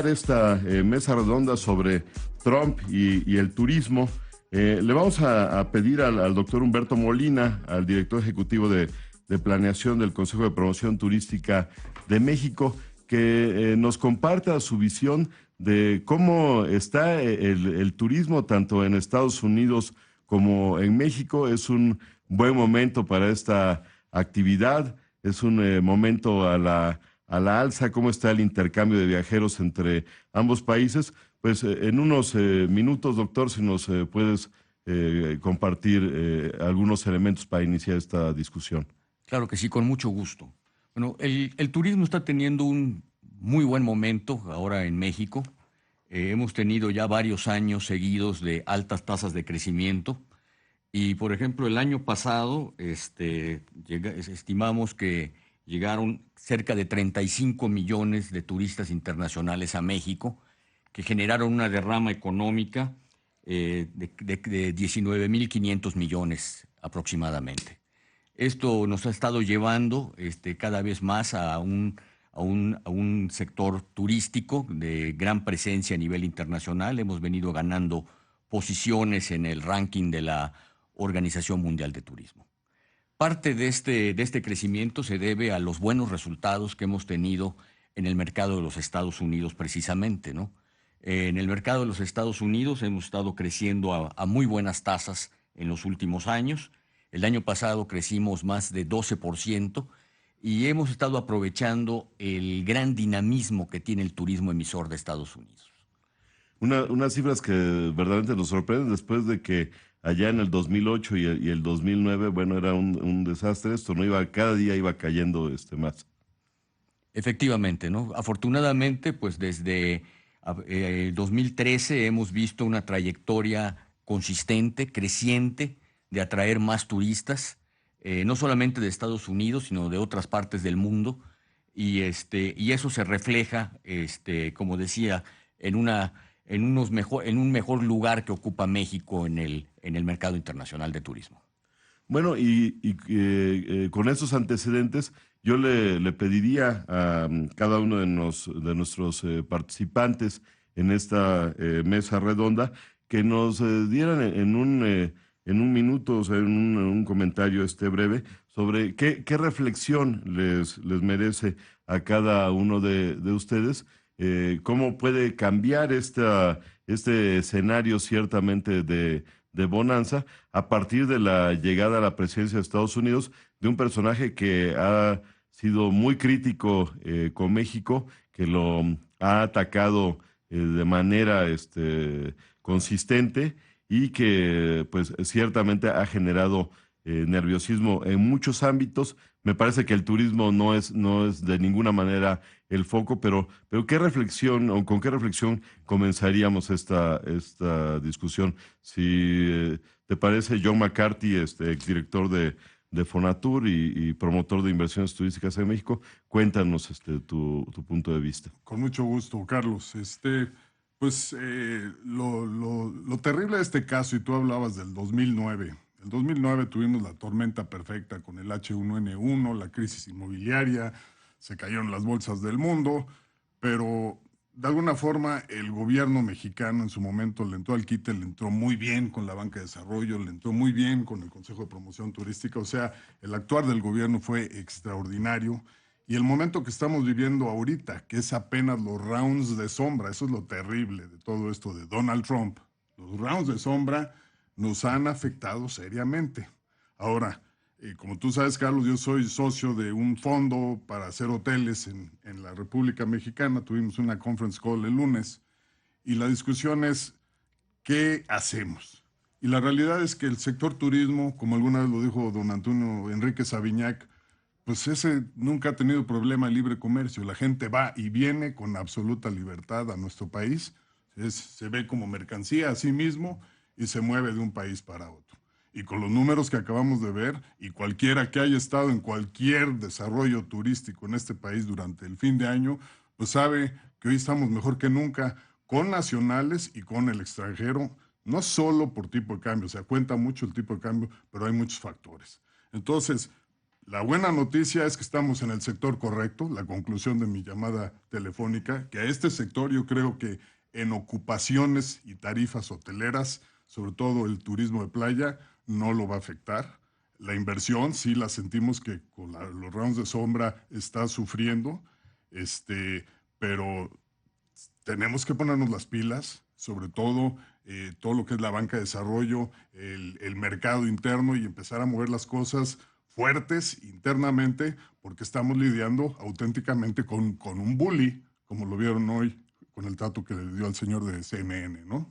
Esta mesa redonda sobre Trump y el turismo. Le vamos a pedir al doctor Humberto Molina, al director ejecutivo de planeación del Consejo de Promoción Turística de México, que nos comparta su visión de cómo está el turismo tanto en Estados Unidos como en México. Es un buen momento para esta actividad, es un momento a la alza. ¿Cómo está el intercambio de viajeros entre ambos países? Pues en unos minutos, doctor, si nos puedes compartir algunos elementos para iniciar esta discusión. Claro que sí, con mucho gusto. Bueno, el turismo está teniendo un muy buen momento ahora en México. Hemos tenido ya varios años seguidos de altas tasas de crecimiento. Y, por ejemplo, el año pasado estimamos que llegaron cerca de 35 millones de turistas internacionales a México, que generaron una derrama económica de 19.500 millones aproximadamente. Esto nos ha estado llevando cada vez más a un sector turístico de gran presencia a nivel internacional. Hemos venido ganando posiciones en el ranking de la Organización Mundial de Turismo. Parte de este crecimiento se debe a los buenos resultados que hemos tenido en el mercado de los Estados Unidos precisamente, ¿no? En el mercado de los Estados Unidos hemos estado creciendo a muy buenas tasas en los últimos años. El año pasado crecimos más de 12% y hemos estado aprovechando el gran dinamismo que tiene el turismo emisor de Estados Unidos. Unas cifras que verdaderamente nos sorprenden después de que allá en el 2008 y el 2009, bueno, era un desastre. Esto no iba, cada día iba cayendo más. Efectivamente, ¿no? Afortunadamente, pues desde 2013 hemos visto una trayectoria consistente, creciente, de atraer más turistas, no solamente de Estados Unidos, sino de otras partes del mundo. Y eso se refleja, como decía, en un mejor lugar que ocupa México en el mercado internacional de turismo. Bueno, con estos antecedentes, yo le pediría a cada uno de nuestros participantes en esta mesa redonda que nos dieran en un minuto, o sea, en un comentario este breve, sobre qué reflexión les merece a cada uno de ustedes, cómo puede cambiar este escenario ciertamente de bonanza a partir de la llegada a la presidencia de Estados Unidos de un personaje que ha sido muy crítico con México, que lo ha atacado de manera consistente y que pues ciertamente ha generado nerviosismo en muchos ámbitos. Me parece que el turismo no es de ninguna manera el foco, pero ¿qué reflexión o con qué reflexión comenzaríamos esta discusión? Si te parece, John McCarthy, exdirector de Fonatur y promotor de inversiones turísticas en México, cuéntanos tu punto de vista. Con mucho gusto, Carlos. Pues lo terrible de este caso, y tú hablabas del 2009. En 2009 tuvimos la tormenta perfecta con el H1N1, la crisis inmobiliaria, se cayeron las bolsas del mundo, pero de alguna forma el gobierno mexicano en su momento le entró al quite, le entró muy bien con la banca de desarrollo, le entró muy bien con el Consejo de Promoción Turística. O sea, el actuar del gobierno fue extraordinario. Y el momento que estamos viviendo ahorita, que es apenas los rounds de sombra, eso es lo terrible de todo esto de Donald Trump. Los rounds de sombra nos han afectado seriamente. Ahora, como tú sabes, Carlos, yo soy socio de un fondo para hacer hoteles en la República Mexicana. Tuvimos una conference call el lunes y la discusión es, ¿qué hacemos? Y la realidad es que el sector turismo, como alguna vez lo dijo don Antonio Enrique Sabiñac, pues ese nunca ha tenido problema de libre comercio. La gente va y viene con absoluta libertad a nuestro país. Se ve como mercancía a sí mismo y se mueve de un país para otro. Y con los números que acabamos de ver, y cualquiera que haya estado en cualquier desarrollo turístico en este país durante el fin de año, pues sabe que hoy estamos mejor que nunca con nacionales y con el extranjero, no solo por tipo de cambio, o sea, cuenta mucho el tipo de cambio, pero hay muchos factores. Entonces, La buena noticia es que estamos en el sector correcto, la conclusión de mi llamada telefónica, que a este sector yo creo que en ocupaciones y tarifas hoteleras, sobre todo el turismo de playa, no lo va a afectar. La inversión sí la sentimos que con los rounds de sombra está sufriendo, pero tenemos que ponernos las pilas, sobre todo todo lo que es la banca de desarrollo, el mercado interno y empezar a mover las cosas fuertes internamente, porque estamos lidiando auténticamente con un bully, como lo vieron hoy con el trato que le dio al señor de CNN, ¿no?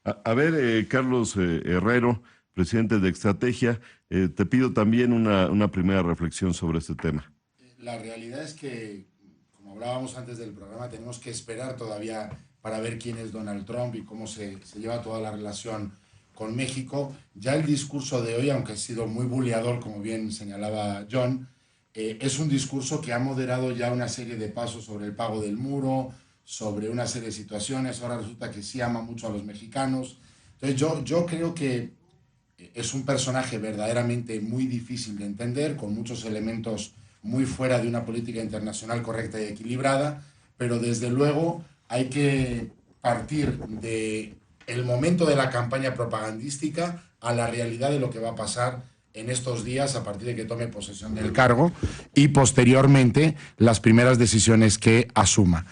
A ver, Carlos Herrero, presidente de Estrategia, te pido también una primera reflexión sobre este tema. La realidad es que, como hablábamos antes del programa, tenemos que esperar todavía para ver quién es Donald Trump y cómo se lleva toda la relación con México. Ya el discurso de hoy, aunque ha sido muy buleador, como bien señalaba John, es un discurso que ha moderado ya una serie de pasos sobre el pago del muro, sobre una serie de situaciones. Ahora resulta que sí ama mucho a los mexicanos. Entonces yo creo que es un personaje verdaderamente muy difícil de entender, con muchos elementos muy fuera de una política internacional correcta y equilibrada, pero desde luego hay que partir de el momento de la campaña propagandística a la realidad de lo que va a pasar en estos días a partir de que tome posesión del cargo y posteriormente las primeras decisiones que asuma.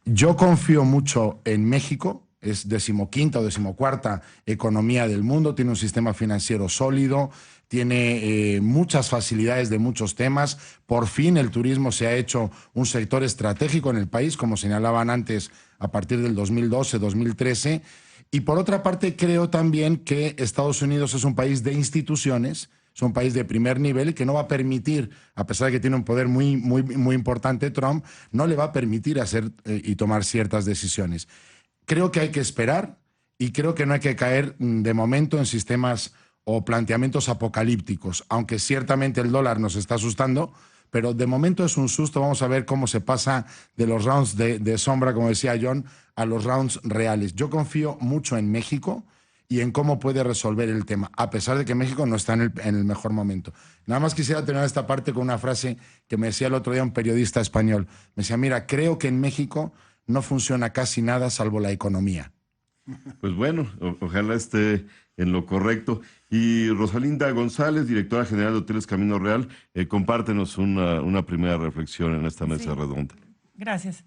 Yo confío mucho en México, es 15ª o 14ª economía del mundo, tiene un sistema financiero sólido, tiene muchas facilidades de muchos temas. Por fin el turismo se ha hecho un sector estratégico en el país, como señalaban antes, a partir del 2012, 2013. Y por otra parte, creo también que Estados Unidos es un país de instituciones, es un país de primer nivel y que no va a permitir, a pesar de que tiene un poder muy importante Trump, no le va a permitir hacer y tomar ciertas decisiones. Creo que hay que esperar y creo que no hay que caer de momento en sistemas o planteamientos apocalípticos, aunque ciertamente el dólar nos está asustando, pero de momento es un susto. Vamos a ver cómo se pasa de los rounds de sombra, como decía John, a los rounds reales. Yo confío mucho en México y en cómo puede resolver el tema, a pesar de que México no está en el mejor momento. Nada más quisiera terminar esta parte con una frase que me decía el otro día un periodista español. Me decía, mira, creo que en México no funciona casi nada salvo la economía. Pues bueno, ojalá esté en lo correcto. Y Rosalinda González, directora general de Hoteles Camino Real, compártenos una primera reflexión en esta mesa redonda. Gracias.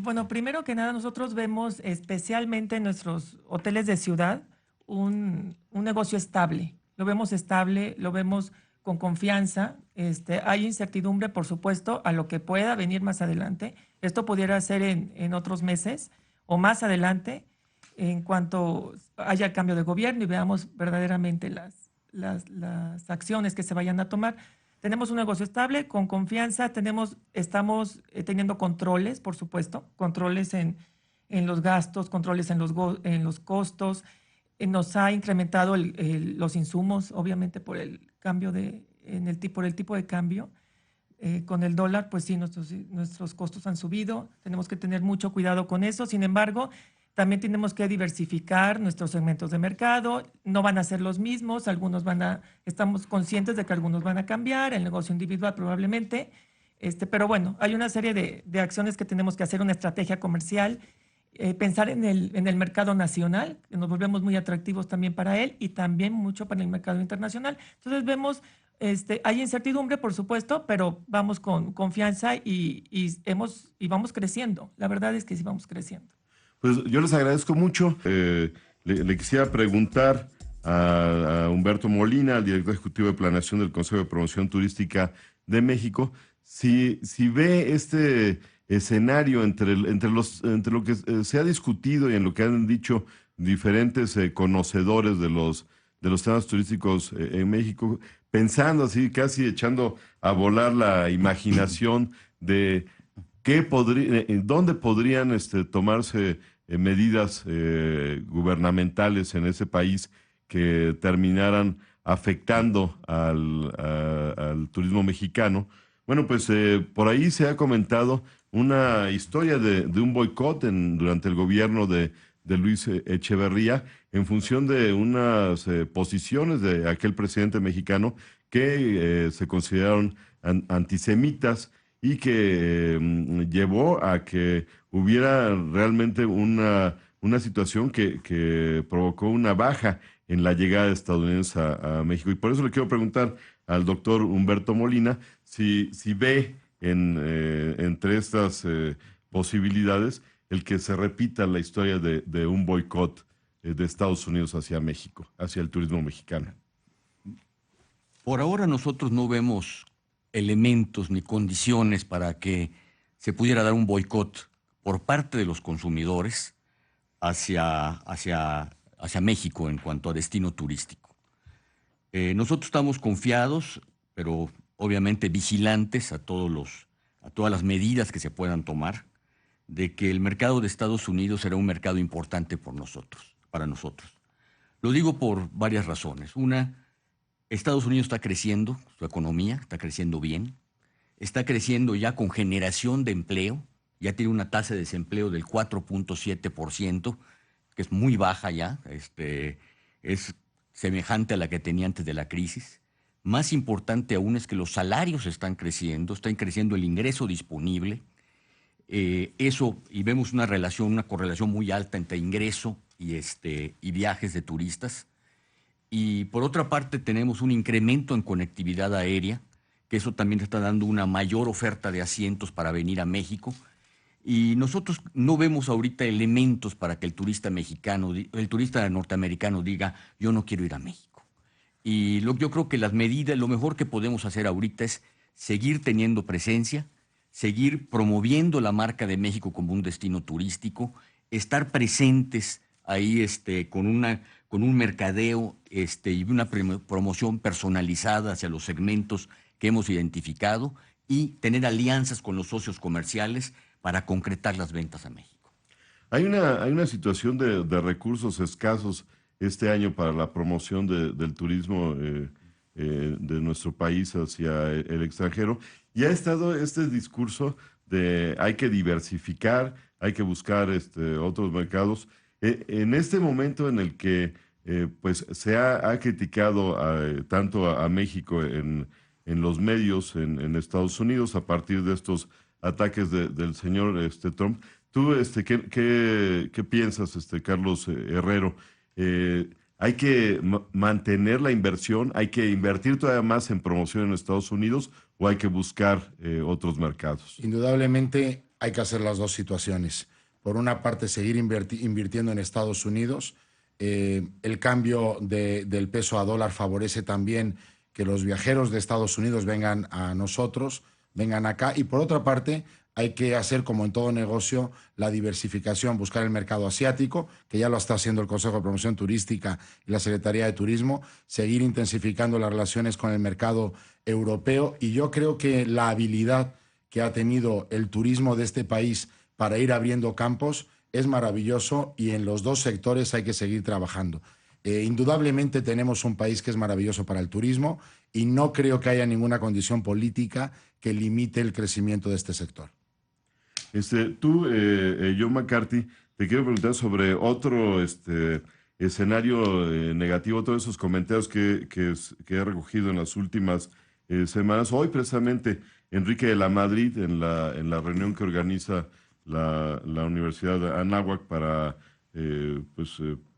Bueno, primero que nada, nosotros vemos especialmente en nuestros hoteles de ciudad un negocio estable. Lo vemos estable, lo vemos con confianza. Hay incertidumbre, por supuesto, a lo que pueda venir más adelante. Esto pudiera ser en otros meses o más adelante, en cuanto haya cambio de gobierno y veamos verdaderamente las acciones que se vayan a tomar. Tenemos un negocio estable, con confianza, estamos teniendo controles, por supuesto, controles en los gastos, controles en los costos. Nos ha incrementado los insumos, obviamente por el cambio por el tipo de cambio. Con el dólar, pues sí, nuestros costos han subido. Tenemos que tener mucho cuidado con eso. Sin embargo, también tenemos que diversificar nuestros segmentos de mercado. No van a ser los mismos. Estamos conscientes de que algunos van a cambiar. El negocio individual probablemente. Pero bueno, hay una serie de acciones que tenemos que hacer, una estrategia comercial, pensar en el mercado nacional, que nos volvemos muy atractivos también para él y también mucho para el mercado internacional. Entonces vemos, hay incertidumbre, por supuesto, pero vamos con confianza y vamos creciendo. La verdad es que sí vamos creciendo. Pues yo les agradezco mucho. Le quisiera preguntar a Humberto Molina, el director ejecutivo de planeación del Consejo de Promoción Turística de México, si ve este escenario entre lo que se ha discutido y en lo que han dicho diferentes conocedores de los temas turísticos en México, pensando así, casi echando a volar la imaginación de dónde podrían tomarse medidas gubernamentales en ese país que terminaran afectando al turismo mexicano. Bueno, pues por ahí se ha comentado una historia de un boicot durante el gobierno de Luis Echeverría en función de unas posiciones de aquel presidente mexicano que se consideraron antisemitas y que llevó a que hubiera realmente una situación que provocó una baja en la llegada de estadounidenses a México. Y por eso le quiero preguntar al doctor Humberto Molina si ve entre estas posibilidades el que se repita la historia de un boicot de Estados Unidos hacia México, hacia el turismo mexicano. Por ahora nosotros no vemos elementos ni condiciones para que se pudiera dar un boicot por parte de los consumidores hacia México en cuanto a destino turístico. Nosotros estamos confiados, pero obviamente vigilantes a todas las medidas que se puedan tomar, de que el mercado de Estados Unidos será un mercado importante para nosotros. Lo digo por varias razones. Una, Estados Unidos está creciendo, su economía está creciendo bien, está creciendo ya con generación de empleo, ya tiene una tasa de desempleo del 4.7%, que es muy baja ya, es semejante a la que tenía antes de la crisis. Más importante aún es que los salarios están creciendo el ingreso disponible, y vemos una correlación muy alta entre ingreso y viajes de turistas. Y por otra parte tenemos un incremento en conectividad aérea, que eso también está dando una mayor oferta de asientos para venir a México. Y nosotros no vemos ahorita elementos para que el turista norteamericano diga, yo no quiero ir a México. Y yo creo que las medidas, lo mejor que podemos hacer ahorita es seguir teniendo presencia, seguir promoviendo la marca de México como un destino turístico, estar presentes ahí con un mercadeo y una promoción personalizada hacia los segmentos que hemos identificado y tener alianzas con los socios comerciales para concretar las ventas a México. Hay una situación de recursos escasos este año para la promoción del turismo de nuestro país hacia el extranjero, y ha estado este discurso de hay que diversificar, hay que buscar otros mercados. En este momento en el que pues se ha criticado tanto a México en los medios en Estados Unidos a partir de estos ataques del señor Trump, ¿tú qué piensas, Carlos Herrero? ¿Hay que mantener la inversión? ¿Hay que invertir todavía más en promoción en Estados Unidos o hay que buscar otros mercados? Indudablemente hay que hacer las dos situaciones. Por una parte, seguir invirtiendo en Estados Unidos. El cambio del peso a dólar favorece también que los viajeros de Estados Unidos vengan a nosotros, vengan acá. Y por otra parte, hay que hacer, como en todo negocio, la diversificación, buscar el mercado asiático, que ya lo está haciendo el Consejo de Promoción Turística y la Secretaría de Turismo, seguir intensificando las relaciones con el mercado europeo. Y yo creo que la habilidad que ha tenido el turismo de este país para ir abriendo campos es maravilloso, y en los dos sectores hay que seguir trabajando. Indudablemente tenemos un país que es maravilloso para el turismo y no creo que haya ninguna condición política que limite el crecimiento de este sector. Tú, John McCarthy, te quiero preguntar sobre otro escenario negativo, todos esos comentarios que he recogido en las últimas semanas. Hoy, precisamente, Enrique de la Madrid, en la reunión que organiza la Universidad Anáhuac para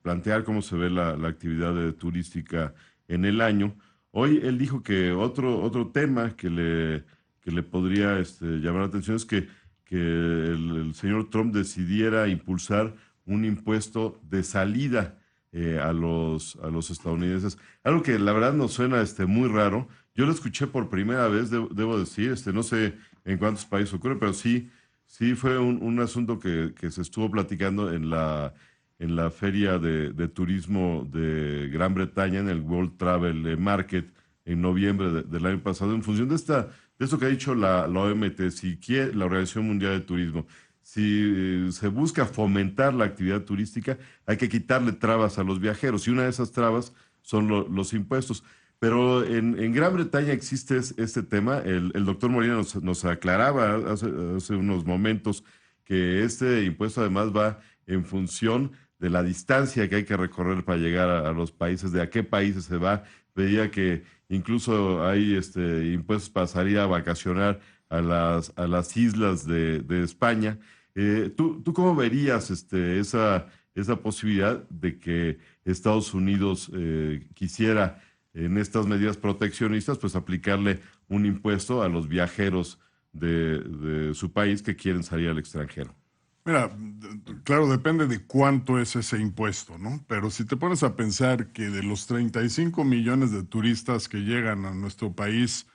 plantear cómo se ve la actividad turística en el año. Hoy él dijo que otro tema que le podría llamar la atención es que el señor Trump decidiera impulsar un impuesto de salida a los estadounidenses. Algo que la verdad nos suena muy raro. Yo lo escuché por primera vez, debo decir, no sé en cuántos países ocurre, pero sí fue un asunto que se estuvo platicando en la feria de turismo de Gran Bretaña, en el World Travel Market, en noviembre del año pasado, en función de esto que ha dicho la OMT, la Organización Mundial de Turismo. Si se busca fomentar la actividad turística, hay que quitarle trabas a los viajeros, y una de esas trabas son los impuestos. Pero en Gran Bretaña existe este tema. El doctor Molina nos aclaraba hace unos momentos que este impuesto además va en función de la distancia que hay que recorrer para llegar a los países, de a qué países se va, veía que incluso hay impuestos para salir a vacacionar a las islas de España. ¿Tú cómo verías esa posibilidad de que Estados Unidos quisiera en estas medidas proteccionistas pues aplicarle un impuesto a los viajeros de su país que quieren salir al extranjero? Mira, claro, depende de cuánto es ese impuesto, ¿no? Pero si te pones a pensar que de los 35 millones de turistas que llegan a nuestro país,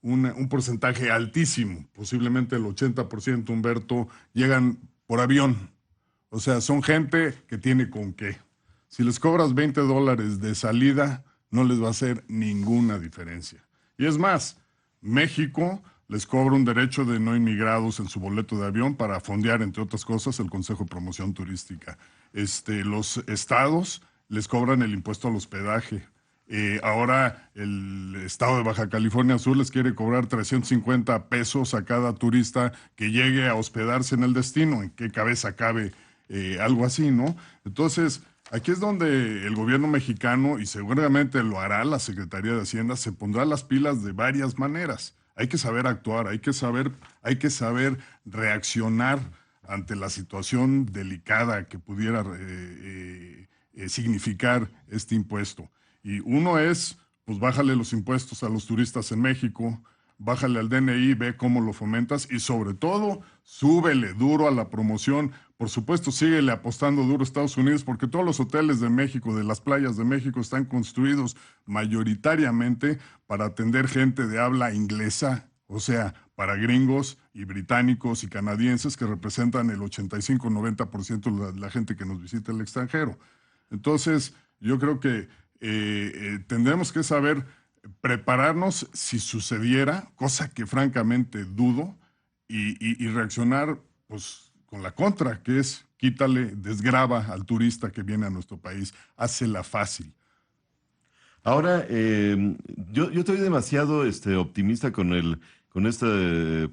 un porcentaje altísimo, posiblemente el 80%, Humberto, llegan por avión. O sea, son gente que tiene con qué. Si les cobras $20 de salida, no les va a hacer ninguna diferencia. Y es más, México les cobra un derecho de no inmigrados en su boleto de avión para fondear, entre otras cosas, el Consejo de Promoción Turística. Los estados les cobran el impuesto al hospedaje. Ahora el estado de Baja California Sur les quiere cobrar 350 pesos a cada turista que llegue a hospedarse en el destino. ¿En qué cabeza cabe algo así, no? Entonces, aquí es donde el gobierno mexicano, y seguramente lo hará la Secretaría de Hacienda, se pondrá las pilas de varias maneras. Hay que saber actuar, hay que saber reaccionar ante la situación delicada que pudiera significar este impuesto. Y uno es, pues bájale los impuestos a los turistas en México, bájale al DNI, ve cómo lo fomentas y sobre todo, súbele duro a la promoción. Por supuesto, síguele apostando duro a Estados Unidos porque todos los hoteles de México, de las playas de México, están construidos mayoritariamente para atender gente de habla inglesa, o sea, para gringos y británicos y canadienses que representan el 85-90% de la gente que nos visita el extranjero. Entonces, yo creo que tendremos que saber prepararnos si sucediera, cosa que francamente dudo, y reaccionar pues con la contra, que es quítale, desgrava al turista que viene a nuestro país, hácela fácil. Ahora, yo estoy demasiado optimista con esta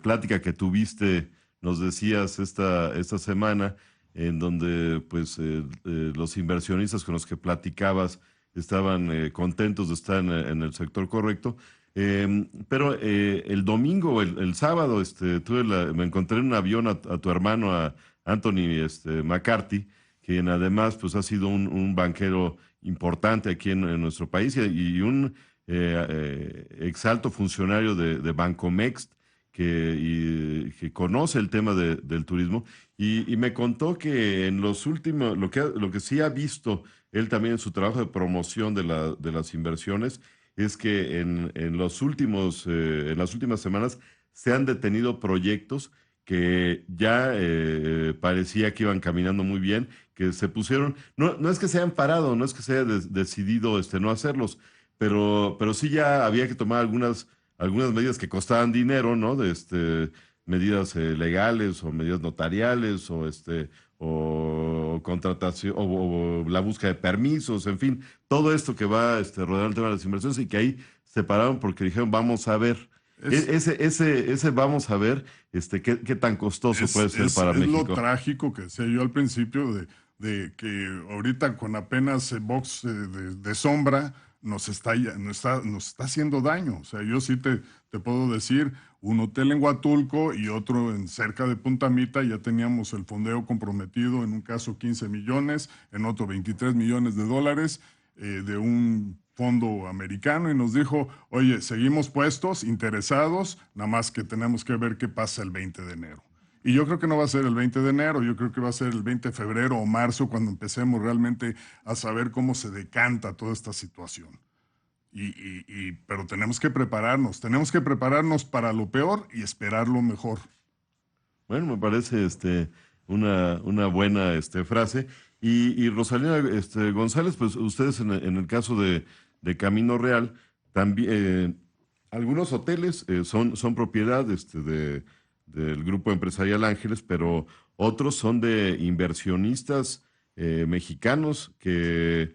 plática que tuviste, nos decías esta semana, en donde pues los inversionistas con los que platicabas estaban contentos de estar en el sector correcto. Pero el domingo, el sábado, me encontré en un avión a tu hermano, a Anthony McCarthy, quien además pues, ha sido un banquero importante aquí en nuestro país y un exalto funcionario de Bancomext que conoce el tema del turismo y me contó que en los últimos, lo que sí ha visto él también en su trabajo de promoción de las inversiones es que en las últimas semanas se han detenido proyectos que ya parecía que iban caminando muy bien, que se pusieron, no es que se hayan parado, no es que se haya decidido no hacerlos, pero sí ya había que tomar algunas medidas que costaban dinero, ¿no? Medidas legales o medidas notariales o contratación o la búsqueda de permisos, en fin, todo esto que va rodeando el tema de las inversiones y que ahí se pararon porque dijeron, vamos a ver. Ese vamos a ver qué tan costoso puede ser para México. Es lo trágico que decía yo al principio de que ahorita con apenas box de sombra nos está haciendo daño. O sea, yo sí te puedo decir, un hotel en Huatulco y otro en cerca de Punta Mita, ya teníamos el fondeo comprometido, en un caso 15 millones, en otro 23 millones de dólares de un fondo americano y nos dijo, oye, seguimos puestos, interesados, nada más que tenemos que ver qué pasa el 20 de enero. Y yo creo que no va a ser el 20 de enero, yo creo que va a ser el 20 de febrero o marzo cuando empecemos realmente a saber cómo se decanta toda esta situación. Pero tenemos que prepararnos para lo peor y esperar lo mejor. Bueno, me parece una buena frase. Y Rosalina González, pues ustedes en el caso de Camino Real, también algunos hoteles son propiedad del grupo empresarial Ángeles, pero otros son de inversionistas mexicanos que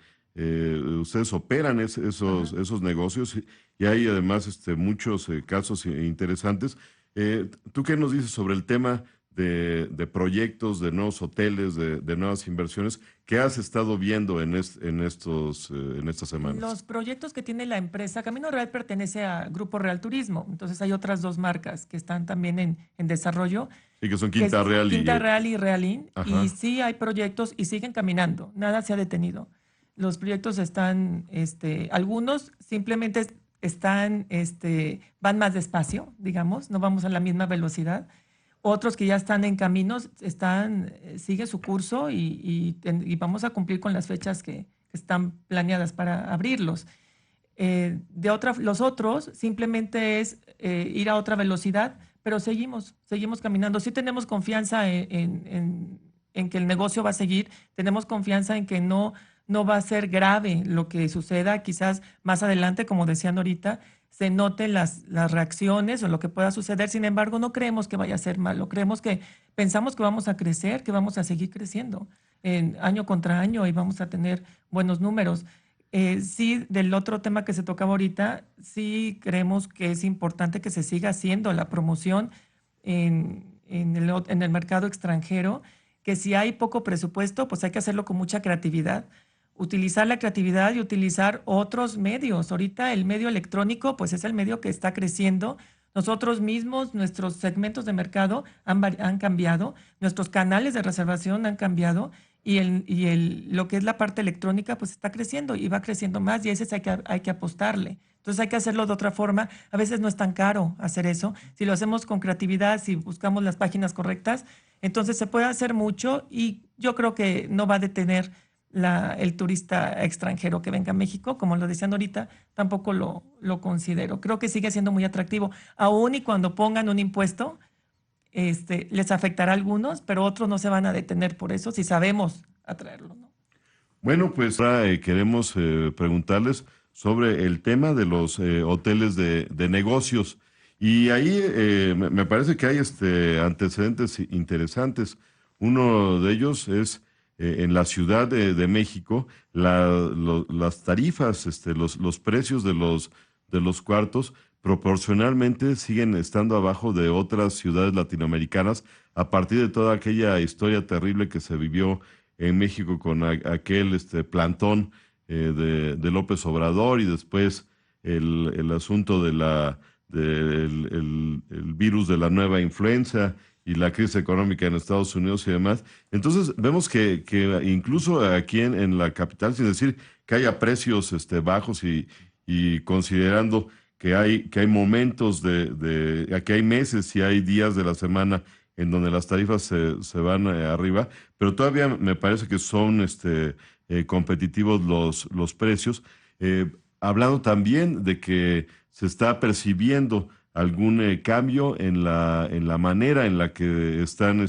ustedes operan esos negocios y hay además muchos casos interesantes. ¿Tú qué nos dices sobre el tema de proyectos, de nuevos hoteles, de nuevas inversiones. ¿Qué has estado viendo en estas semanas? Los proyectos que tiene la empresa, Camino Real pertenece a Grupo Real Turismo, entonces hay otras dos marcas que están también en desarrollo. Y que son que Quinta es Real Quinta Real y Realín, Ajá. y sí hay proyectos y siguen caminando, nada se ha detenido. Los proyectos están, algunos simplemente van más despacio, digamos, no vamos a la misma velocidad. Otros que ya están en caminos, sigue su curso y vamos a cumplir con las fechas que están planeadas para abrirlos. Los otros simplemente es ir a otra velocidad, pero seguimos caminando. Sí tenemos confianza en que el negocio va a seguir, tenemos confianza en que no va a ser grave lo que suceda. Quizás más adelante, como decían ahorita, se noten las reacciones o lo que pueda suceder. Sin embargo, no creemos que vaya a ser malo. Pensamos que vamos a crecer, que vamos a seguir creciendo año contra año y vamos a tener buenos números. Sí, del otro tema que se tocaba ahorita, sí creemos que es importante que se siga haciendo la promoción en el mercado extranjero, que si hay poco presupuesto, pues hay que hacerlo con mucha creatividad. Utilizar la creatividad y utilizar otros medios. Ahorita el medio electrónico, pues es el medio que está creciendo. Nosotros mismos, nuestros segmentos de mercado han cambiado, nuestros canales de reservación han cambiado lo que es la parte electrónica, pues está creciendo y va creciendo más y a veces hay que apostarle. Entonces hay que hacerlo de otra forma. A veces no es tan caro hacer eso. Si lo hacemos con creatividad, si buscamos las páginas correctas, entonces se puede hacer mucho y yo creo que no va a detener el turista extranjero que venga a México, como lo decían ahorita, tampoco lo considero. Creo que sigue siendo muy atractivo, aún y cuando pongan un impuesto, les afectará a algunos, pero otros no se van a detener por eso si sabemos atraerlo, ¿no? Bueno, pues ahora queremos preguntarles sobre el tema de los hoteles de negocios. Y ahí me parece que hay antecedentes interesantes. Uno de ellos es en la Ciudad de México, las tarifas, los precios de los cuartos proporcionalmente siguen estando abajo de otras ciudades latinoamericanas a partir de toda aquella historia terrible que se vivió en México con aquel plantón de López Obrador y después el asunto del virus de la nueva influenza y la crisis económica en Estados Unidos y demás. Entonces vemos que incluso aquí en la capital, sin decir que haya precios bajos y considerando que hay momentos que hay meses y hay días de la semana en donde las tarifas se van arriba, pero todavía me parece que son competitivos los precios. Hablando también de que se está percibiendo algún cambio en la manera en la que están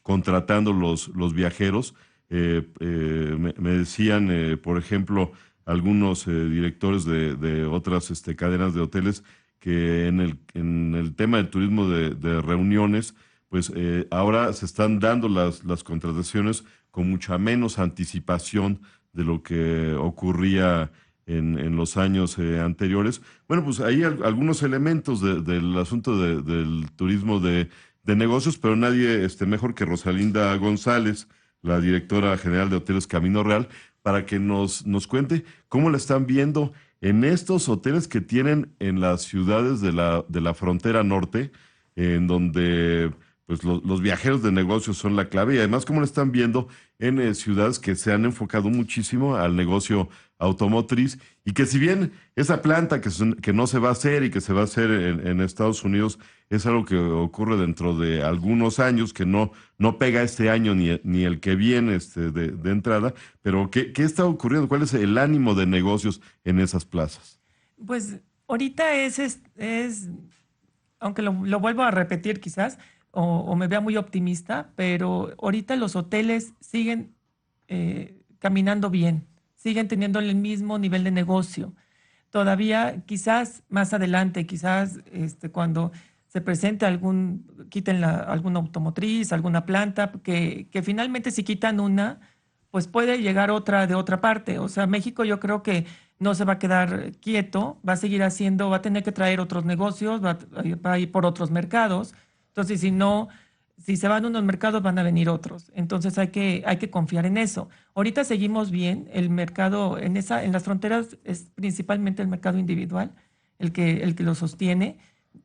contratando los viajeros. Me decían, por ejemplo, algunos directores de otras cadenas de hoteles que en el tema del turismo de reuniones, pues ahora se están dando las contrataciones con mucha menos anticipación de lo que ocurría en los años anteriores. Bueno, pues hay algunos elementos del asunto del turismo de negocios, pero nadie mejor que Rosalinda González, la directora general de Hoteles Camino Real, para que nos cuente cómo la están viendo en estos hoteles que tienen en las ciudades de la frontera norte, en donde pues los viajeros de negocios son la clave, y además cómo lo están viendo en ciudades que se han enfocado muchísimo al negocio automotriz, y que si bien esa planta que no se va a hacer y que se va a hacer en Estados Unidos es algo que ocurre dentro de algunos años, que no pega este año ni el que viene de entrada, pero ¿qué está ocurriendo? ¿Cuál es el ánimo de negocios en esas plazas? Pues ahorita aunque lo vuelvo a repetir quizás, o me vea muy optimista, pero ahorita los hoteles siguen caminando bien, siguen teniendo el mismo nivel de negocio. Todavía, quizás más adelante, quizás cuando se presente quiten alguna automotriz, alguna planta, que finalmente si quitan una, pues puede llegar otra de otra parte. O sea, México yo creo que no se va a quedar quieto, va a seguir haciendo, va a tener que traer otros negocios, va a ir por otros mercados. Entonces, si no Si se van unos mercados, van a venir otros. Entonces hay que confiar en eso. Ahorita seguimos bien. El mercado en las fronteras es principalmente el mercado individual el que lo sostiene.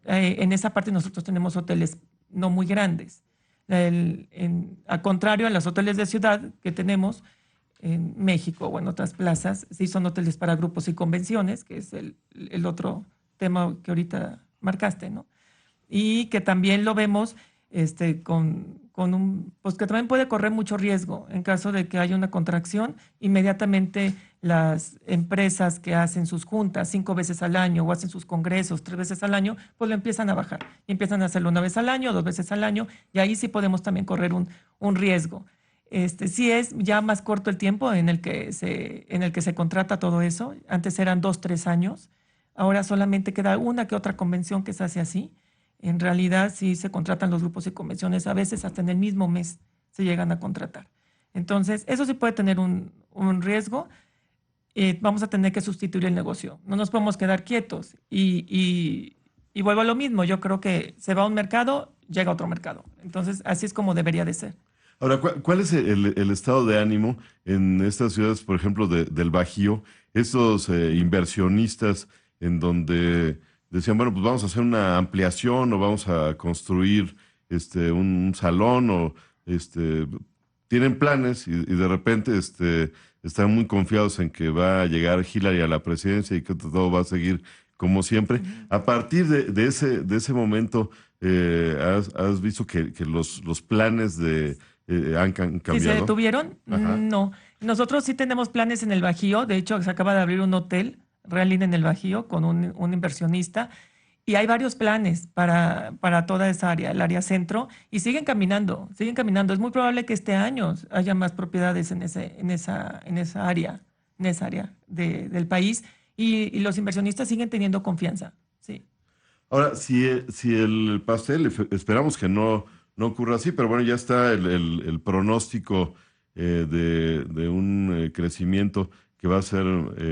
En esa parte nosotros tenemos hoteles no muy grandes. Al contrario, en los hoteles de ciudad que tenemos en México o en otras plazas, sí son hoteles para grupos y convenciones, que es el otro tema que ahorita marcaste, ¿no? Y que también lo vemos pues que también puede correr mucho riesgo en caso de que haya una contracción. Inmediatamente las empresas que hacen sus juntas 5 veces al año o hacen sus congresos 3 veces al año, pues lo empiezan a bajar. Y empiezan a hacerlo 1 vez al año, 2 veces al año, y ahí sí podemos también correr un riesgo. Sí es ya más corto el tiempo en el que se contrata todo eso. Antes eran 2, 3 años. Ahora solamente queda una que otra convención que se hace así. En realidad sí se contratan los grupos y convenciones, a veces hasta en el mismo mes se llegan a contratar. Entonces, eso sí puede tener un riesgo. Vamos a tener que sustituir el negocio. No nos podemos quedar quietos. Y vuelvo a lo mismo, yo creo que se va a un mercado, llega a otro mercado. Entonces, así es como debería de ser. Ahora, ¿cuál es el estado de ánimo en estas ciudades, por ejemplo, del Bajío? Estos inversionistas en donde decían, bueno, pues vamos a hacer una ampliación o vamos a construir un salón o tienen planes y de repente están muy confiados en que va a llegar Hillary a la presidencia y que todo va a seguir como siempre. A partir de ese momento, ¿has visto que los planes han cambiado? ¿Si se detuvieron? Ajá. No. Nosotros sí tenemos planes en el Bajío. De hecho, se acaba de abrir un hotel, Real Inn en el Bajío, con un inversionista. Y hay varios planes para toda esa área, el área centro, y siguen caminando, siguen caminando. Es muy probable que este año haya más propiedades en esa área del país, y los inversionistas siguen teniendo confianza. Sí. Ahora, si el pastel, esperamos que no ocurra así, pero bueno, ya está el pronóstico de un crecimiento que va a ser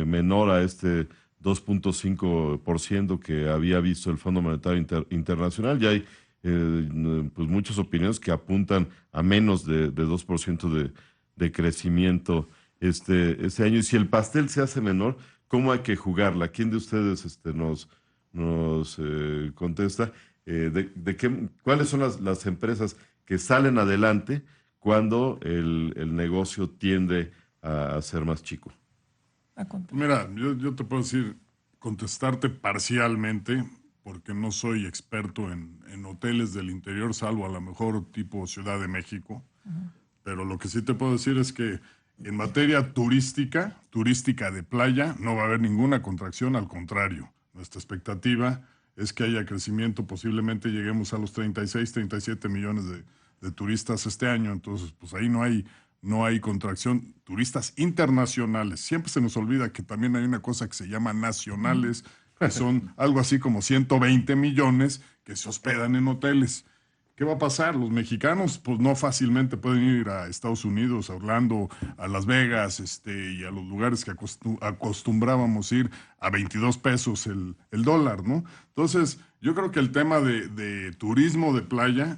menor a este 2.5% que había visto el Fondo Monetario Internacional. Ya hay pues muchas opiniones que apuntan a menos de 2% de crecimiento este año. Y si el pastel se hace menor, ¿cómo hay que jugarla? ¿Quién de ustedes nos contesta? ¿Cuáles son las empresas que salen adelante cuando el negocio tiende a ser más chico? Mira, yo te puedo decir, contestarte parcialmente, porque no soy experto en hoteles del interior, salvo a lo mejor tipo Ciudad de México. Pero lo que sí te puedo decir es que en materia turística de playa, no va a haber ninguna contracción, al contrario. Nuestra expectativa es que haya crecimiento, posiblemente lleguemos a los 36, 37 millones de turistas este año. Entonces, pues ahí no hay contracción. Turistas internacionales. Siempre se nos olvida que también hay una cosa que se llama nacionales, que son algo así como 120 millones que se hospedan en hoteles. ¿Qué va a pasar? Los mexicanos pues no fácilmente pueden ir a Estados Unidos, a Orlando, a Las Vegas y a los lugares que acostumbrábamos ir a 22 pesos el dólar, ¿no? Entonces, yo creo que el tema de turismo de playa...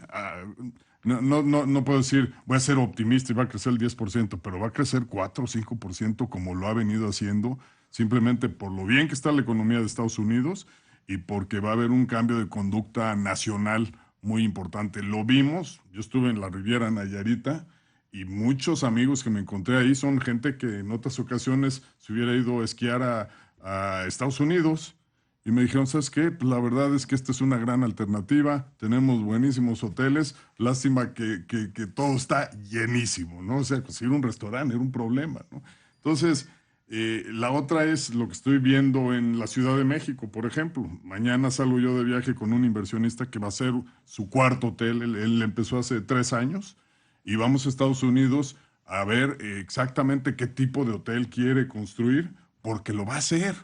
No puedo decir, voy a ser optimista y va a crecer el 10%, pero va a crecer 4 o 5% como lo ha venido haciendo, simplemente por lo bien que está la economía de Estados Unidos y porque va a haber un cambio de conducta nacional muy importante. Lo vimos, yo estuve en la Riviera Nayarita y muchos amigos que me encontré ahí son gente que en otras ocasiones se hubiera ido a esquiar a Estados Unidos. Y me dijeron, ¿sabes qué? Pues la verdad es que esta es una gran alternativa, tenemos buenísimos hoteles, lástima que todo está llenísimo, ¿no? O sea, conseguir un restaurante era un problema, ¿no? Entonces, la otra es lo que estoy viendo en la Ciudad de México, por ejemplo. Mañana salgo yo de viaje con un inversionista que va a hacer su cuarto hotel, él empezó hace 3 años, y vamos a Estados Unidos a ver exactamente qué tipo de hotel quiere construir, porque lo va a hacer.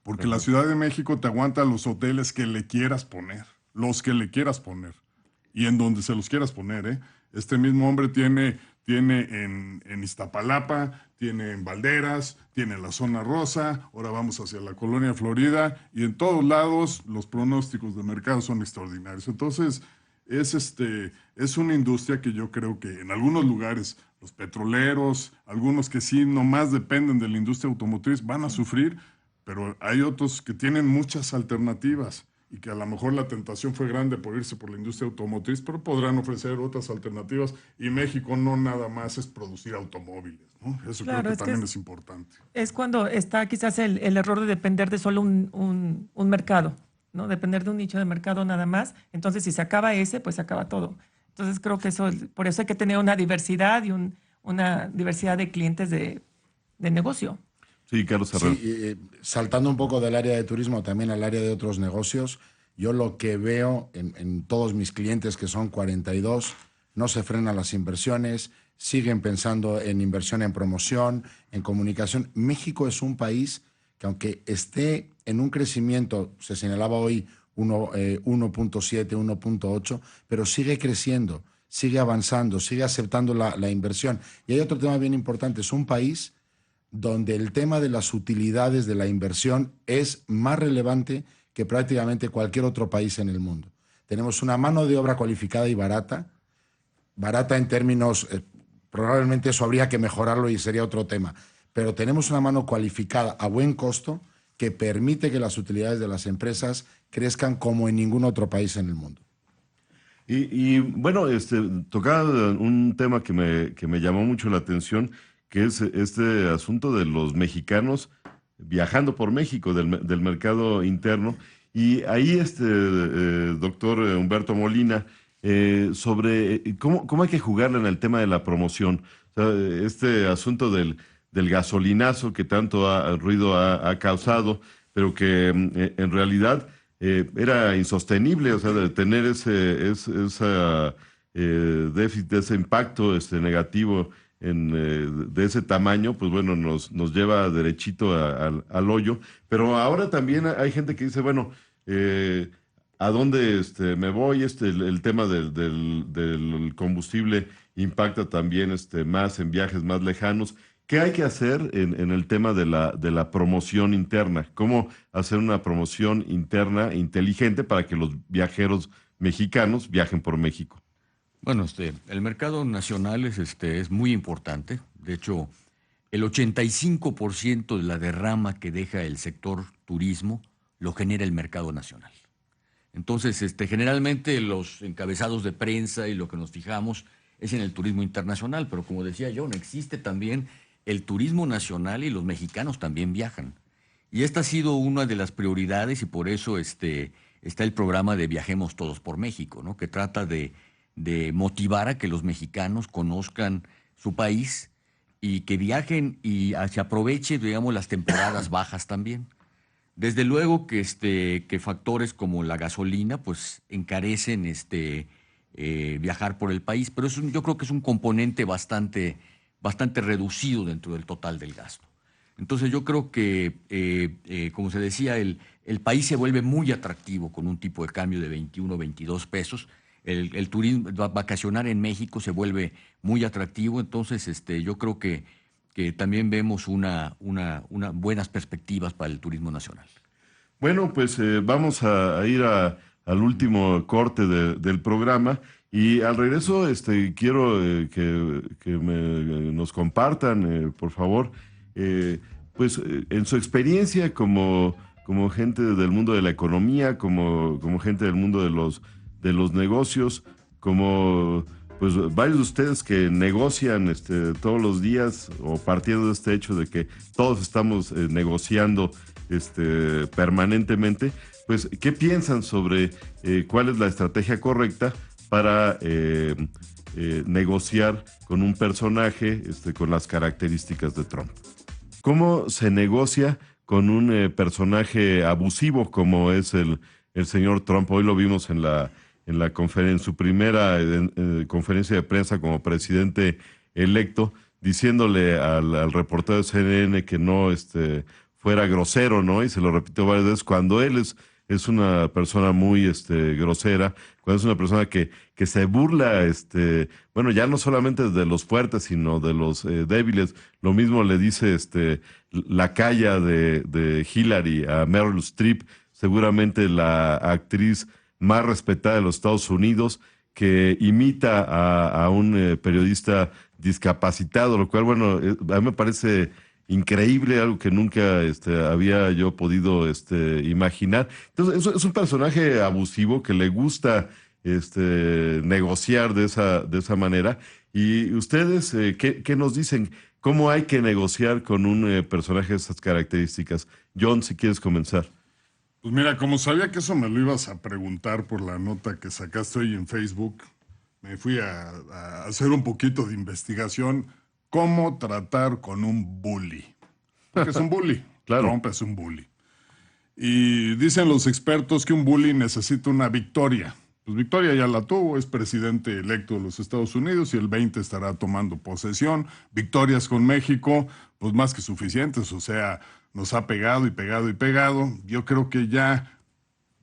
Porque la Ciudad de México te aguanta los hoteles que le quieras poner, los que le quieras poner, y en donde se los quieras poner, ¿eh? Este mismo hombre tiene en Iztapalapa, tiene en Valderas, tiene en la zona rosa, ahora vamos hacia la colonia Florida, y en todos lados los pronósticos de mercado son extraordinarios. Entonces, es una industria que yo creo que en algunos lugares, los petroleros, algunos que sí nomás dependen de la industria automotriz, van a sufrir, pero hay otros que tienen muchas alternativas y que a lo mejor la tentación fue grande por irse por la industria automotriz, pero podrán ofrecer otras alternativas. Y México no nada más es producir automóviles, ¿no? Eso Claro, creo que es que también es importante. es cuando está quizás el error de depender de solo un mercado, ¿no? Depender de un nicho de mercado nada más. Entonces, si se acaba ese, pues se acaba todo. Entonces, creo que por eso hay que tener una diversidad y una diversidad de clientes de negocio. Sí, Carlos Herrera. Sí, saltando un poco del área de turismo también al área de otros negocios, yo lo que veo en todos mis clientes, que son 42, no se frenan las inversiones, siguen pensando en inversión en promoción, en comunicación. México es un país que aunque esté en un crecimiento, se señalaba hoy 1.7, 1.8, pero sigue creciendo, sigue avanzando, sigue aceptando la inversión. Y hay otro tema bien importante, es un país donde el tema de las utilidades de la inversión es más relevante que prácticamente cualquier otro país en el mundo. Tenemos una mano de obra cualificada y barata en términos, probablemente eso habría que mejorarlo y sería otro tema, pero tenemos una mano cualificada a buen costo que permite que las utilidades de las empresas crezcan como en ningún otro país en el mundo. Y bueno, tocaba un tema que me llamó mucho la atención, que es este asunto de los mexicanos viajando por México, del mercado interno. Y ahí, doctor Humberto Molina, sobre cómo hay que jugarle en el tema de la promoción. O sea, este asunto del gasolinazo que tanto ruido ha causado, pero que en realidad era insostenible, o sea, de tener ese déficit, ese impacto negativo de ese tamaño, pues bueno, nos lleva derechito al hoyo. Pero ahora también hay gente que dice, bueno, ¿a dónde me voy? El tema del combustible impacta también más en viajes más lejanos. ¿Qué hay que hacer en el tema de la promoción interna? ¿Cómo hacer una promoción interna inteligente para que los viajeros mexicanos viajen por México? Bueno, el mercado nacional es muy importante. De hecho, el 85% de la derrama que deja el sector turismo lo genera el mercado nacional. Entonces, generalmente los encabezados de prensa y lo que nos fijamos es en el turismo internacional, pero como decía yo, no existe también el turismo nacional y los mexicanos también viajan. Y esta ha sido una de las prioridades y por eso está el programa de Viajemos Todos por México, ¿no? Que trata de motivar a que los mexicanos conozcan su país y que viajen y se aproveche, digamos, las temporadas bajas también. Desde luego que factores como la gasolina, pues encarecen viajar por el país, pero yo creo que es un componente bastante reducido dentro del total del gasto. Entonces yo creo que, como se decía, el país se vuelve muy atractivo con un tipo de cambio de 21, 22 pesos. El turismo vacacionar en México se vuelve muy atractivo, entonces yo creo que también vemos unas buenas perspectivas para el turismo nacional. Bueno, pues vamos a ir al último corte del programa y al regreso quiero que nos compartan, por favor, pues en su experiencia como gente del mundo de la economía, como gente del mundo de los negocios, como pues varios de ustedes que negocian todos los días o partiendo de este hecho de que todos estamos negociando permanentemente, pues ¿qué piensan sobre cuál es la estrategia correcta para negociar con un personaje con las características de Trump? ¿Cómo se negocia con un personaje abusivo como es el señor Trump? Hoy lo vimos en su primera conferencia de prensa como presidente electo, diciéndole al reportero de CNN que no fuera grosero, ¿no? Y se lo repitió varias veces, cuando él es una persona muy grosera, cuando es una persona que se burla, bueno, ya no solamente de los fuertes, sino de los débiles. Lo mismo le dice la calla de Hillary a Meryl Streep, seguramente la actriz más respetada de los Estados Unidos. que imita a un periodista discapacitado, lo cual, bueno, a mí me parece increíble, algo que nunca había yo podido imaginar. Entonces, es un personaje abusivo que le gusta negociar de esa manera. Y ustedes, ¿qué nos dicen? ¿Cómo hay que negociar con un personaje de estas características? John, si quieres comenzar. Pues mira, como sabía que eso me lo ibas a preguntar por la nota que sacaste hoy en Facebook, me fui a hacer un poquito de investigación. ¿Cómo tratar con un bully? Porque es un bully. Claro. Trump es un bully. Y dicen los expertos que un bully necesita una victoria. Pues Victoria ya la tuvo, es presidente electo de los Estados Unidos y el 20 estará tomando posesión. Victorias con México, pues más que suficientes, o sea, nos ha pegado y pegado y pegado. Yo creo que ya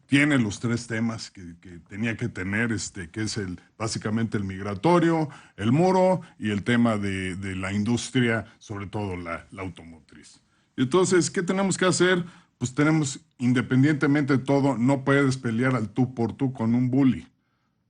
tiene los 3 temas que tenía que tener, que es básicamente el migratorio, el muro y el tema de la industria, sobre todo la automotriz. Entonces, ¿qué tenemos que hacer? Pues tenemos, independientemente de todo, no puedes pelear al tú por tú con un bully.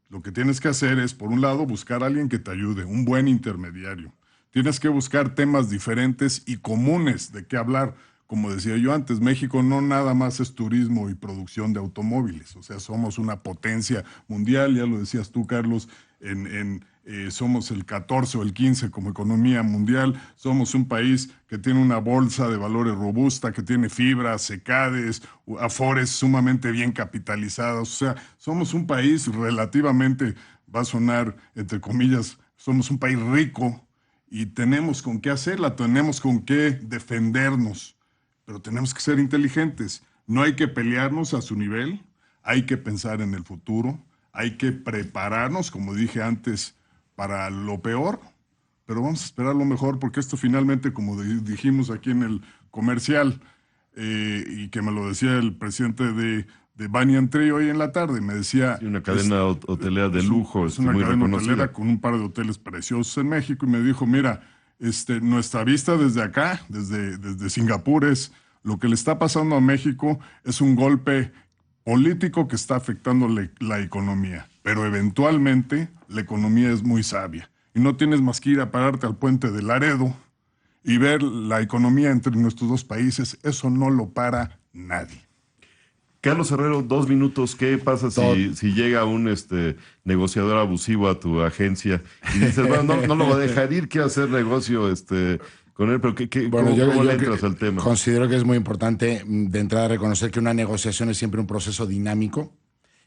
Lo que tienes que hacer es, por un lado, buscar a alguien que te ayude, un buen intermediario. Tienes que buscar temas diferentes y comunes de qué hablar. Como decía yo antes, México no nada más es turismo y producción de automóviles. O sea, somos una potencia mundial, ya lo decías tú, Carlos, somos el 14 o el 15 como economía mundial. Somos un país que tiene una bolsa de valores robusta, que tiene fibras, secades, afores sumamente bien capitalizados. O sea, somos un país relativamente, va a sonar entre comillas, somos un país rico y tenemos con qué hacerla, tenemos con qué defendernos. Pero tenemos que ser inteligentes. No hay que pelearnos a su nivel, hay que pensar en el futuro, hay que prepararnos, como dije antes, para lo peor, pero vamos a esperar lo mejor, porque esto finalmente, como dijimos aquí en el comercial, y que me lo decía el presidente de Banyan Tree hoy en la tarde, me decía... Sí, una cadena hotelera de lujo, es una muy cadena reconocida. Hotelera con un par de hoteles preciosos en México, y me dijo, mira, nuestra vista desde acá, desde Singapur, es lo que le está pasando a México es un golpe político que está afectando la economía, pero eventualmente la economía es muy sabia y no tienes más que ir a pararte al puente de Laredo y ver la economía entre nuestros 2 países. Eso no lo para nadie. Carlos Herrero, 2 minutos. ¿Qué pasa si llega un negociador abusivo a tu agencia y dices, bueno, no lo voy a dejar ir, quiero hacer negocio con él, pero ¿cómo le entras al tema? Considero que es muy importante de entrada reconocer que una negociación es siempre un proceso dinámico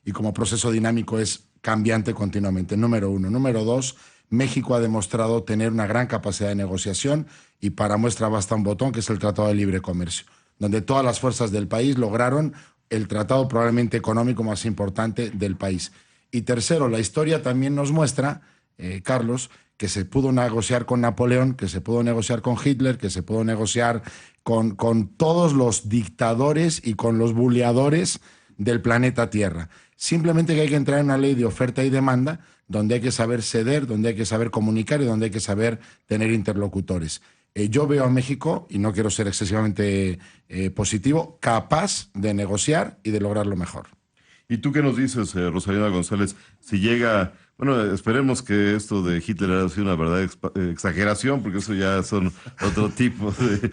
y como proceso dinámico es cambiante continuamente, número 1. Número 2, México ha demostrado tener una gran capacidad de negociación y para muestra basta un botón, que es el Tratado de Libre Comercio, donde todas las fuerzas del país lograron el tratado probablemente económico más importante del país. Y tercero, la historia también nos muestra, Carlos, que se pudo negociar con Napoleón, que se pudo negociar con Hitler, que se pudo negociar con todos los dictadores y con los buleadores del planeta Tierra. Simplemente que hay que entrar en una ley de oferta y demanda donde hay que saber ceder, donde hay que saber comunicar y donde hay que saber tener interlocutores. Yo veo a México, y no quiero ser excesivamente positivo, capaz de negociar y de lograr lo mejor. ¿Y tú qué nos dices, Rosalina González? Si llega, bueno, esperemos que esto de Hitler haya sido una verdadera exageración, porque eso ya son otro tipo de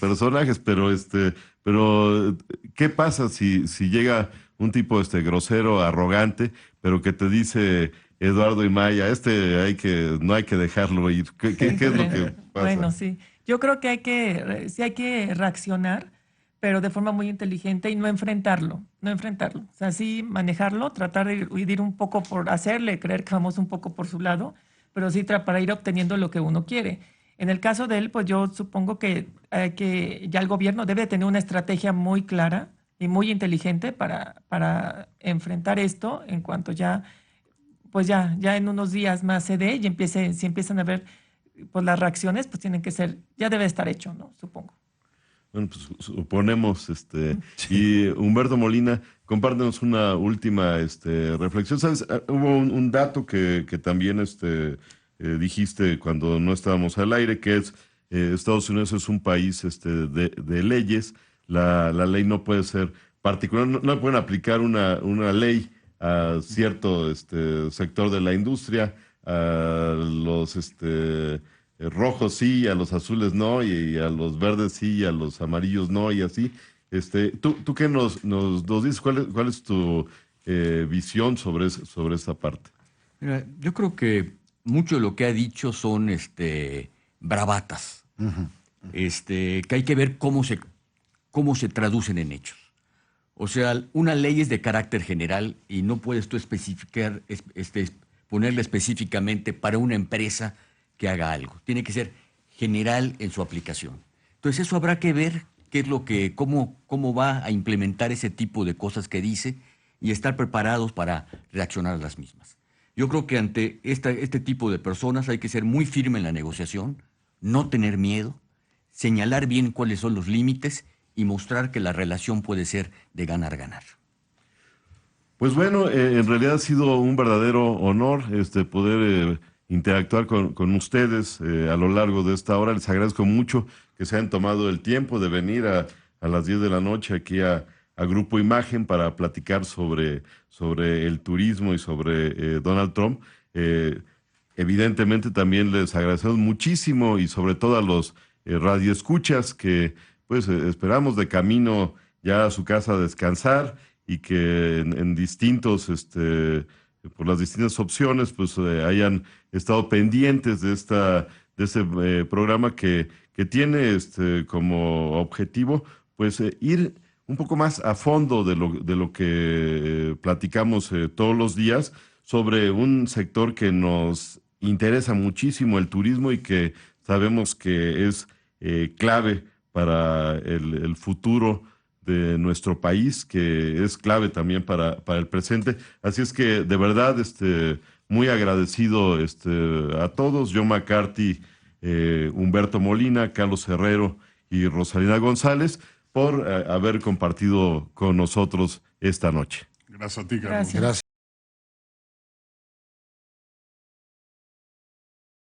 personajes, pero ¿qué pasa si llega un tipo grosero, arrogante, pero que te dice Eduardo y Maya, no hay que dejarlo ir? ¿Qué es lo que pasa? Bueno, sí. Yo creo que hay que reaccionar, pero de forma muy inteligente y no enfrentarlo. O sea, sí manejarlo, tratar de ir un poco por hacerle creer que vamos un poco por su lado, pero sí para ir obteniendo lo que uno quiere. En el caso de él, pues yo supongo que ya el gobierno debe tener una estrategia muy clara y muy inteligente para enfrentar esto en cuanto ya en unos días más se dé y si empiezan a ver pues las reacciones, pues tienen que ser, ya debe estar hecho, ¿no? Supongo. Bueno, pues suponemos, y Humberto Molina, compártenos una última reflexión. ¿Sabes? Hubo un dato que también dijiste cuando no estábamos al aire, que es Estados Unidos es un país de leyes. La ley no puede ser particular, no pueden aplicar una ley a cierto sector de la industria, a los rojos sí, a los azules no, y a los verdes sí, y a los amarillos no, y así. ¿Tú qué nos dices? ¿Cuál es tu visión sobre esta parte? Mira, yo creo que mucho de lo que ha dicho son bravatas, que hay que ver cómo se traducen en hechos. O sea, una ley es de carácter general y no puedes tú especificar, ponerla específicamente para una empresa que haga algo. Tiene que ser general en su aplicación. Entonces eso habrá que ver cómo va a implementar ese tipo de cosas que dice y estar preparados para reaccionar a las mismas. Yo creo que ante este tipo de personas hay que ser muy firme en la negociación, no tener miedo, señalar bien cuáles son los límites y mostrar que la relación puede ser de ganar-ganar. Pues bueno, en realidad ha sido un verdadero honor poder interactuar con ustedes a lo largo de esta hora. Les agradezco mucho que se hayan tomado el tiempo de venir a las 10 de la noche aquí a Grupo Imagen para platicar sobre el turismo y sobre Donald Trump. Evidentemente también les agradecemos muchísimo y sobre todo a los radioescuchas que pues esperamos de camino ya a su casa a descansar y que en distintos, por las distintas opciones, pues hayan estado pendientes de este programa que tiene como objetivo pues ir un poco más a fondo de lo que platicamos todos los días sobre un sector que nos interesa muchísimo, el turismo, y que sabemos que es clave para el futuro de nuestro país, que es clave también para el presente. Así es que de verdad muy agradecido a todos, John McCarthy, Humberto Molina, Carlos Herrero y Rosalina González, por haber compartido con nosotros esta noche. Gracias a ti, Carlos. Gracias.